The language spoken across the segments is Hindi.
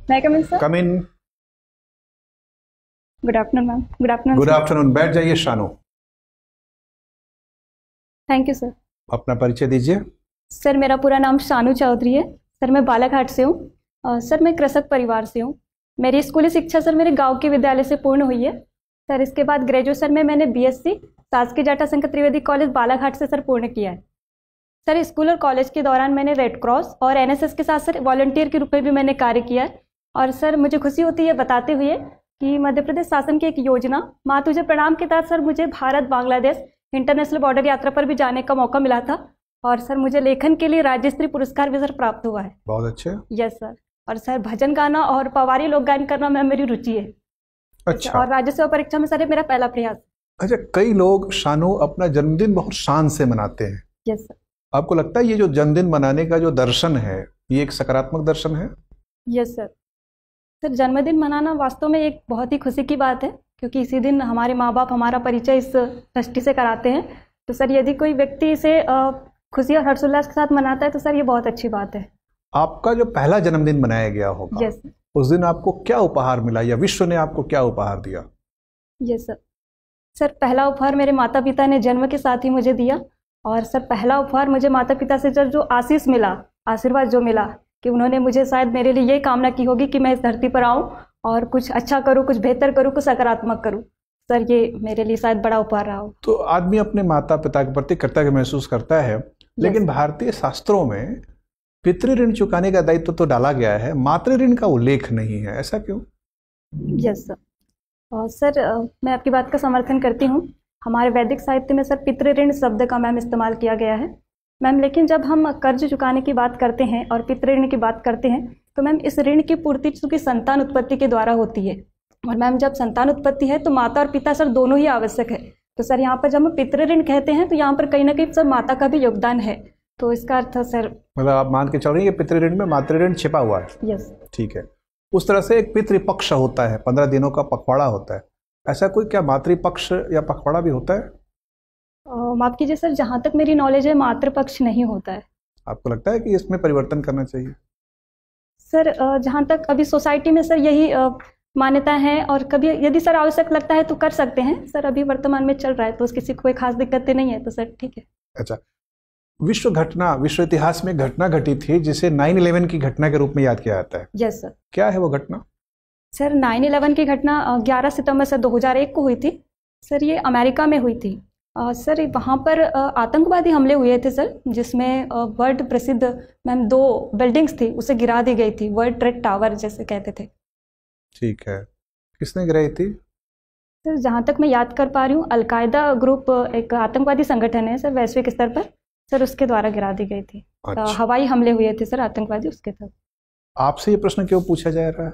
मैं come in sir? Come in. Good afternoon ma'am. Good afternoon. Good afternoon. बैठ जाइए शानू। Thank you sir. अपना परिचय दीजिए। सर मेरा पूरा नाम शानू चौधरी है। सर मैं बालाघाट से हूँ। सर मैं कृषक परिवार से हूँ। मेरी स्कूली शिक्षा सर मेरे गांव के विद्यालय से पूर्ण हुई है। सर इसके बाद ग्रेजुएशन में मैंने बीएससी शासकीय जटाशंकर त्रिवेदी कॉलेज बालाघाट से सर पूर्ण किया है। सर स्कूल और कॉलेज के दौरान मैंने रेड क्रॉस और एनएसएस के साथ सर वॉलंटियर के रूप में भी मैंने कार्य किया है। और सर मुझे खुशी होती है बताते हुए कि मध्य प्रदेश शासन की एक योजना माँ तुझे प्रणाम के तहत सर मुझे भारत बांग्लादेश इंटरनेशनल बॉर्डर यात्रा पर भी जाने का मौका मिला था। और सर मुझे लेखन के लिए राज्य स्तरीय पुरस्कार भी सर प्राप्त हुआ है। बहुत अच्छे। Yes sir. और सर भजन गाना और पवारी लोक गायन करना में मेरी रुचि है। अच्छा। और राज्य सेवा परीक्षा में सर ये मेरा पहला प्रयास। अच्छा, कई लोग शानू अपना जन्मदिन बहुत शान से मनाते हैं। Yes sir. आपको लगता है ये जो जन्मदिन मनाने का जो दर्शन है ये एक सकारात्मक दर्शन है? Yes sir. सर जन्मदिन मनाना वास्तव में एक बहुत ही खुशी की बात है, क्योंकि इसी दिन हमारे माँ बाप हमारा परिचय इस दृष्टि से कराते हैं। तो सर यदि कोई व्यक्ति इसे खुशी और हर्षोल्लास के साथ मनाता है तो सर ये बहुत अच्छी बात है। आपका जो पहला जन्मदिन मनाया गया होगा, यस, उस दिन आपको क्या उपहार मिला या विश्व ने आपको क्या उपहार दिया? Yes sir. सर पहला उपहार मेरे माता पिता ने जन्म के साथ ही मुझे दिया। और सर पहला उपहार मुझे माता पिता से जो आशीष मिला, आशीर्वाद जो मिला, कि उन्होंने मुझे शायद मेरे लिए ये कामना की होगी कि मैं इस धरती पर आऊँ और कुछ अच्छा करूँ, कुछ बेहतर करूँ, कुछ सकारात्मक करूँ। सर ये मेरे लिए शायद बड़ा उपहार रहा हो। तो आदमी अपने माता पिता के प्रति कृतज्ञ महसूस करता है, लेकिन भारतीय शास्त्रों में पितृ ऋण चुकाने का दायित्व तो डाला गया है, मातृ ऋण का उल्लेख नहीं है, ऐसा क्यों? Yes sir. और सर मैं आपकी बात का समर्थन करती हूँ। हमारे वैदिक साहित्य में सर पितृ ऋण शब्द का मैम इस्तेमाल किया गया है मैम। लेकिन जब हम कर्ज चुकाने की बात करते हैं और पितृ ऋण की बात करते हैं तो मैम इस ऋण की पूर्ति चूंकि संतान उत्पत्ति के द्वारा होती है। और मैम जब संतान उत्पत्ति है तो माता और पिता सर दोनों ही आवश्यक है। तो सर यहाँ पर जब हम पितृ ऋण कहते हैं तो यहाँ पर कहीं ना कहीं सर माता का भी योगदान है। तो इसका अर्थ सर मतलब आप मान के चल रही है पितृ ऋण में मातृ ऋण छिपा हुआ है। यस, ठीक है। उस तरह से एक पितृपक्ष होता है, 15 दिनों का पखवाड़ा होता है, ऐसा कोई क्या मातृपक्ष या पखवाड़ा भी होता है? माफ कीजिए सर, जहाँ तक मेरी नॉलेज है मातृपक्ष नहीं होता है। आपको लगता है कि इसमें परिवर्तन करना चाहिए? सर जहाँ तक अभी सोसाइटी में सर यही मान्यता है, और कभी यदि सर आवश्यक लगता है तो कर सकते हैं सर। अभी वर्तमान में चल रहा है तो किसी को कोई खास दिक्कतें नहीं है, तो सर ठीक है। अच्छा, विश्व इतिहास में घटना घटी थी जिसे 9/11 की घटना के रूप में याद किया जाता है। Yes sir. क्या है वो घटना? सर 9/11 की घटना 11 सितंबर सर 2001 को हुई थी। सर ये अमेरिका में हुई थी। सर वहाँ पर आतंकवादी हमले हुए थे सर, जिसमें वर्ल्ड प्रसिद्ध मैम 2 बिल्डिंग्स थी उसे गिरा दी गई थी, वर्ल्ड ट्रेड टावर जैसे कहते थे। ठीक है। किसने गिराई थी? सर जहाँ तक मैं याद कर पा रही हूँ, अलकायदा ग्रुप एक आतंकवादी संगठन है सर वैश्विक स्तर पर, सर उसके द्वारा गिरा दी गई थी। अच्छा। हवाई हमले हुए थे सर आतंकवादी उसके तहत। आपसे ये प्रश्न क्यों पूछा जा रहा है?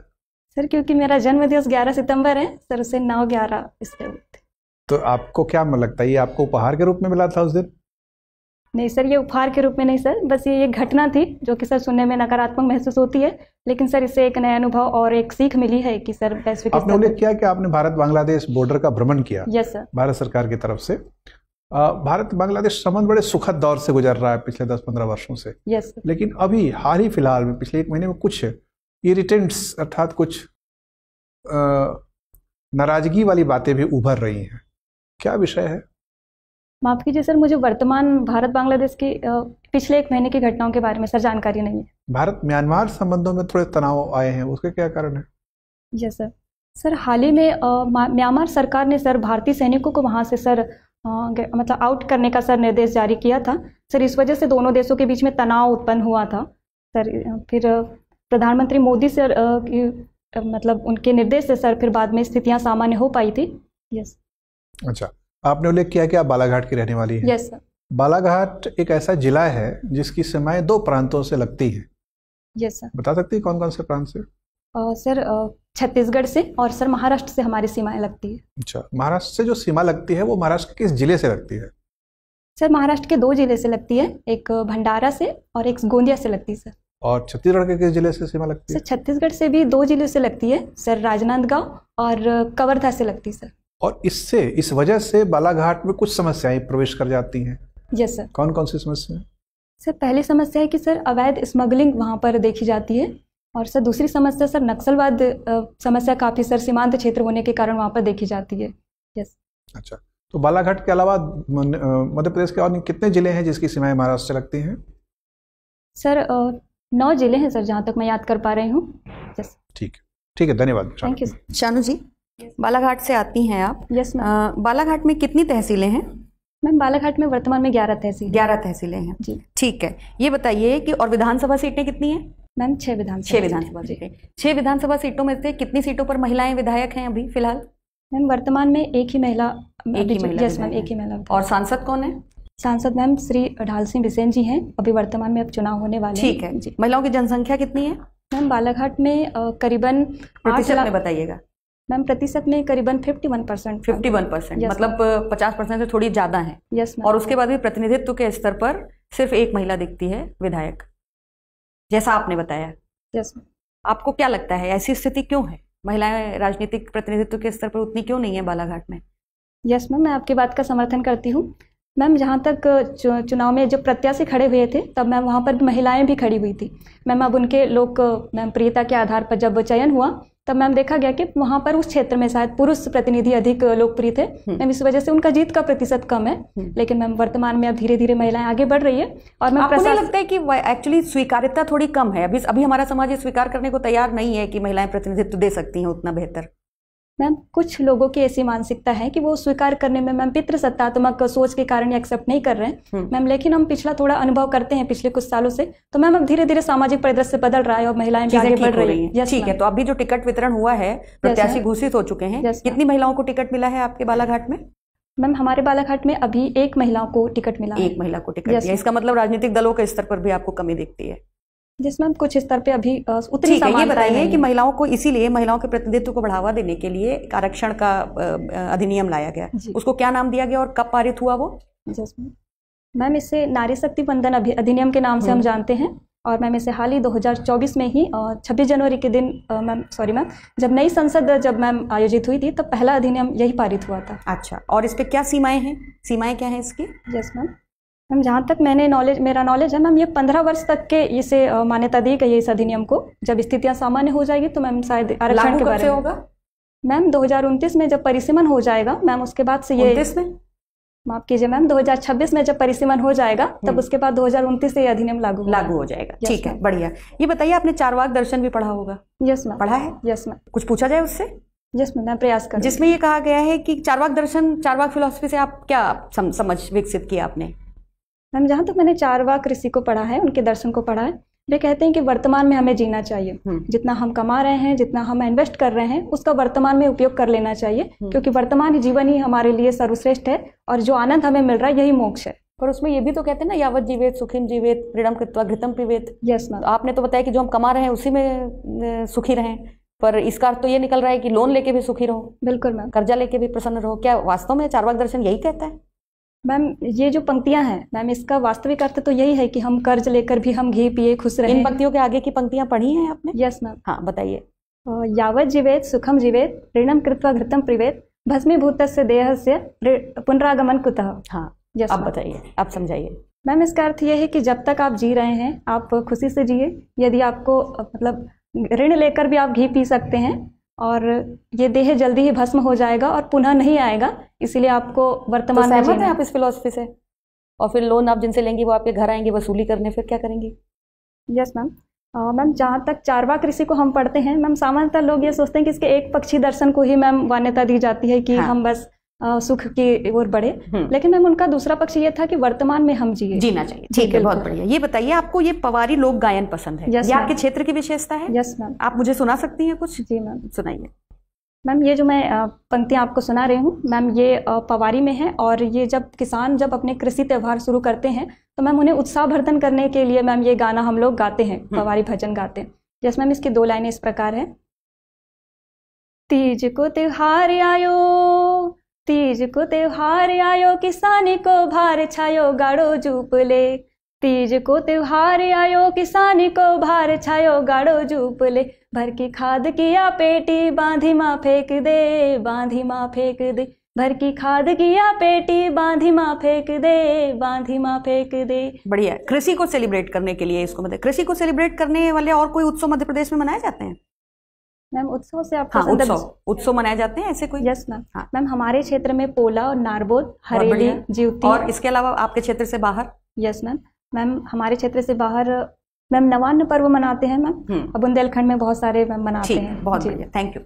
सर क्योंकि मेरा जन्म दिवस 11 सितंबर है सर, उसे 9/11 इसलिए हुए थे। तो आपको क्या लगता है ये आपको उपहार के रूप में मिला था उस दिन? नहीं सर, ये उपहार के रूप में नहीं सर, बस ये एक घटना थी जो कि सर सुनने में नकारात्मक महसूस होती है, लेकिन सर इससे एक नया अनुभव और एक सीख मिली है कि सर वैश्विक आपने उल्लेख किया कि आपने भारत बांग्लादेश बॉर्डर का भ्रमण किया। Yes sir. भारत सरकार की तरफ से भारत बांग्लादेश संबंध बड़े सुखद दौर से गुजर रहा है पिछले 10-15 वर्षों से। यस। लेकिन अभी हाल ही फिलहाल में पिछले 1 महीने में कुछ इरिटेंट्स अर्थात कुछ नाराजगी वाली बातें भी उभर रही हैं, क्या विषय है? माफ कीजिए सर, मुझे वर्तमान भारत बांग्लादेश की पिछले 1 महीने की घटनाओं के बारे में सर जानकारी नहीं है। भारत म्यांमार संबंधों में थोड़े तनाव आए हैं, उसके क्या कारण है? Yes sir. सर हाल ही में म्यांमार सरकार ने सर भारतीय सैनिकों को वहाँ से सर मतलब आउट करने का सर निर्देश जारी किया था सर। इस वजह से दोनों देशों के बीच में तनाव उत्पन्न हुआ था सर। फिर प्रधानमंत्री मोदी सर मतलब उनके निर्देश से सर फिर बाद में स्थितियां सामान्य हो पाई थी। यस। अच्छा, आपने उल्लेख किया कि आप बालाघाट की रहने वाली हैं। Yes sir. बालाघाट एक ऐसा जिला है जिसकी सीमाएं 2 प्रांतों से लगती हैं। Yes sir. बता सकती है कौन कौन से प्रांत से? सर छत्तीसगढ़ से और सर महाराष्ट्र से हमारी सीमाएं लगती है। अच्छा, महाराष्ट्र से जो सीमा लगती है वो महाराष्ट्र के किस जिले से लगती है? सर महाराष्ट्र के 2 जिले से लगती है, एक भंडारा से और एक गोंदिया से लगती है सर। और छत्तीसगढ़ के किस जिले से सीमा लगती है? सर छत्तीसगढ़ से भी 2 जिले से लगती है सर, राजनांदगांव और कवर्धा से लगती है सर। और इस वजह से बालाघाट में कुछ समस्याएं प्रवेश कर जाती हैं। Yes sir. कौन कौन सी समस्याएं? सर पहली समस्या है कि सर अवैध स्मगलिंग वहाँ पर देखी जाती है और सर दूसरी समस्या सर नक्सलवाद समस्या काफ़ी सर सीमांत क्षेत्र होने के कारण वहाँ पर देखी जाती है। यस। अच्छा, तो बालाघाट के अलावा मध्य प्रदेश के और कितने जिले हैं जिसकी सीमाएं महाराष्ट्र से लगती हैं? सर 9 जिले हैं सर, जहाँ तक मैं याद कर पा रही हूँ। यस। ठीक है, ठीक है, धन्यवाद। Thank you. शानू जी, बालाघाट से आती हैं आप। Yes ma'am. बालाघाट में कितनी तहसीलें हैं? मैम बालाघाट में वर्तमान में 11 तहसील। 11 तहसीलें हैं जी। ठीक है, ये बताइए कि और विधानसभा सीटें कितनी हैं? मैम 6 विधानसभा। 6 विधानसभा सीटें। 6 विधानसभा सीटों में से कितनी सीटों पर महिलाएं विधायक हैं अभी फिलहाल? मैम वर्तमान में एक ही महिला। एक ही महिला। यस मैम, एक ही महिला। और सांसद कौन है? सांसद मैम श्री ढाल सिंह बिसेन जी हैं, अभी वर्तमान में अब चुनाव होने वाले हैं। ठीक है जी। महिलाओं की जनसंख्या कितनी है? मैम बालाघाट में करीबन प्रतिशत में बताइएगा। मैम प्रतिशत में करीबन 51%। 51%, मतलब 50% से थोड़ी ज्यादा है। Yes ma'am. और उसके बाद भी प्रतिनिधित्व के स्तर पर सिर्फ एक महिला दिखती है विधायक, जैसा आपने बताया। यस। आपको क्या लगता है ऐसी स्थिति क्यों है? महिलाएं राजनीतिक प्रतिनिधित्व के स्तर पर उतनी क्यों नहीं है बालाघाट में? यस मैम, मैं आपकी बात का समर्थन करती हूँ। मैम जहाँ तक चुनाव में जब प्रत्याशी खड़े हुए थे तब मैम वहाँ पर भी महिलाएं भी खड़ी हुई थी। मैम अब उनके मैम प्रियता के आधार पर जब चयन हुआ तब मैम देखा गया कि वहाँ पर उस क्षेत्र में शायद पुरुष प्रतिनिधि अधिक लोकप्रिय थे। मैम इस वजह से उनका जीत का प्रतिशत कम है। लेकिन मैम वर्तमान में अब धीरे धीरे महिलाएं आगे बढ़ रही है। और मैम आपको नहीं लगता है कि एक्चुअली स्वीकार्यता थोड़ी कम है? अभी हमारा समाज ये स्वीकार करने को तैयार नहीं है कि महिलाएं प्रतिनिधित्व दे सकती हैं उतना बेहतर। मैम कुछ लोगों की ऐसी मानसिकता है कि वो स्वीकार करने में मैम पितृसत्तात्मक सोच के कारण एक्सेप्ट नहीं कर रहे हैं मैम। लेकिन हम पिछला थोड़ा अनुभव करते हैं पिछले कुछ सालों से, तो मैम अब धीरे धीरे सामाजिक परिदृश्य बदल रहा है और महिलाएं भी आगे बढ़ रही हैं। ठीक है, तो अभी जो टिकट वितरण हुआ है, प्रत्याशी घोषित हो चुके हैं, कितनी महिलाओं को टिकट मिला है आपके बालाघाट में? मैम हमारे बालाघाट में अभी 1 महिला को टिकट मिला है। 1 महिला को टिकट मिला। इसका मतलब राजनीतिक दलों के स्तर पर भी आपको कमी दिखती है? जिस मैम कुछ स्तर पे अभी उतनी समानता ये बताइए कि महिलाओं को, इसीलिए महिलाओं के प्रतिनिधित्व को बढ़ावा देने के लिए आरक्षण का अधिनियम लाया गया, उसको क्या नाम दिया गया और कब पारित हुआ वो? मैम इसे नारी शक्ति वंदन अधिनियम के नाम से हम जानते हैं। और मैम इसे हाल ही 2024 में ही 26 जनवरी के दिन मैम जब नई संसद जब आयोजित हुई थी तब पहला अधिनियम यही पारित हुआ था। अच्छा, और इस पे क्या सीमाएं हैं? सीमाएं क्या हैं इसकी? यस मैम जहाँ तक मेरा नॉलेज है मैम, ये 15 वर्ष तक के इसे मान्यता दी गई है इस अधिनियम को। जब स्थितियाँ सामान्य हो जाएगी तो मैम शायद आरक्षण के बारे में होगा। मैम 2029 में जब परिसीमन हो जाएगा मैम, उसके बाद से ये 29 में, माफ कीजिए मैम, 2026 में जब परिसीमन हो जाएगा तब उसके बाद 2029 से ये अधिनियम लागू हो जाएगा। ठीक है, बढ़िया। ये बताइए, आपने चारवाक दर्शन भी पढ़ा होगा? Yes ma'am. पढ़ा है? Yes ma'am. कुछ पूछा जाए उससे? यस मैम, मैं प्रयास कर। जिसमें ये कहा गया है कि चारवाक दर्शन, चारवाक फिलॉसफी से आप क्या समझ विकसित किया आपने? मैम जहाँ तक मैंने चारवाक ऋषि को पढ़ा है, उनके दर्शन को पढ़ा है, वे कहते हैं कि वर्तमान में हमें जीना चाहिए। जितना हम कमा रहे हैं, जितना हम इन्वेस्ट कर रहे हैं, उसका वर्तमान में उपयोग कर लेना चाहिए, क्योंकि वर्तमान जीवन ही हमारे लिए सर्वश्रेष्ठ है और जो आनंद हमें मिल रहा है यही मोक्ष है। पर उसमें ये भी तो कहते हैं ना, यावत जीवेत सुखिम जीवेत प्रीणम कृत्वा घृतम पिबेत। Yes ma'am. आपने तो बताया कि जो हम कमा रहे हैं उसी में सुखी रहें, पर इसका अर्थ तो ये निकल रहा है कि लोन लेके भी सुखी रहो। बिल्कुल मैम। कर्जा लेके भी प्रसन्न रहो। क्या वास्तव में चारवाक दर्शन यही कहता है? मैम ये जो पंक्तियां हैं मैम, इसका वास्तविक अर्थ तो यही है कि हम कर्ज लेकर भी हम घी पिए खुश रहे। इन पंक्तियों के आगे की पंक्तियां पढ़ी हैं आपने? Yes ma'am. हाँ, बताइए। यावत जीवेत सुखम जीवेत ऋणम कृत्वा घृतम पिबेत भस्मीभूतस्य देहस्य पुनरागमन कुतः। हाँ, यस। अब बताइए, आप समझाइए। मैम इसका अर्थ यह है कि जब तक आप जी रहे हैं आप खुशी से जिए। यदि आपको मतलब ऋण लेकर भी आप घी पी सकते हैं और ये देह जल्दी ही भस्म हो जाएगा और पुनः नहीं आएगा, इसीलिए आपको वर्तमान में सहमत हैं आप इस फिलॉसफी से? और फिर लोन आप जिनसे लेंगी वो आपके घर आएंगे वसूली करने, फिर क्या करेंगी? Yes ma'am. मैम जहाँ तक चारवाक ऋषि को हम पढ़ते हैं मैम, सामान्यतः लोग ये सोचते हैं कि इसके एक पक्षी दर्शन को ही मैम मान्यता दी जाती है कि हम बस सुख की ओर बढ़े। लेकिन मैम उनका दूसरा पक्ष ये था कि वर्तमान में हम जीना चाहिए। ठीक है, बहुत बढ़िया। ये बताइए, आपको ये पवारी लोक गायन पसंद है? ये आपके क्षेत्र की विशेषता है? Yes ma'am. आप मुझे सुना सकती हैं कुछ? जी मैम, सुनाइए। मैम ये जो मैं पंक्तियाँ आपको सुना रही हूँ मैम, ये पवारी में है। और ये जब किसान जब अपने कृषि त्यौहार शुरू करते हैं तो मैम उन्हें उत्साहवर्धन करने के लिए मैम ये गाना हम लोग गाते हैं, पवारी भजन गाते हैं। जैसे मैम इसकी 2 लाइनें इस प्रकार है। तीज को त्योहार आयो, तीज को त्योहार आयो, किसानी को भार छायो गाड़ो जूप ले। तीज को त्योहार आयो, किसानी को भार छायो गाड़ो जूप ले। भर की खाद किया पेटी, बांधी माँ फेंक दे, बांधी माँ फेंक दे। भर की खाद किया पेटी, बांधी माँ फेंक दे, बांधी माँ फेंक दे। बढ़िया। कृषि को सेलिब्रेट करने के लिए इसको मतलब, कृषि को सेलिब्रेट करने वाले और कोई उत्सव मध्य प्रदेश में मनाए जाते हैं? मैम उत्सव से आपको हाँ, उत्सव मनाए जाते हैं ऐसे कोई? Yes ma'am. हाँ मैम, हमारे क्षेत्र में पोला और नारबोल, हरेली, जीवती। और इसके अलावा आपके क्षेत्र से बाहर? Yes ma'am. मैम हमारे क्षेत्र से बाहर मैम नवान्न पर्व मनाते हैं मैम, बुंदेलखंड में बहुत सारे मैम मनाते हैं। बहुत बढ़िया, थैंक यू।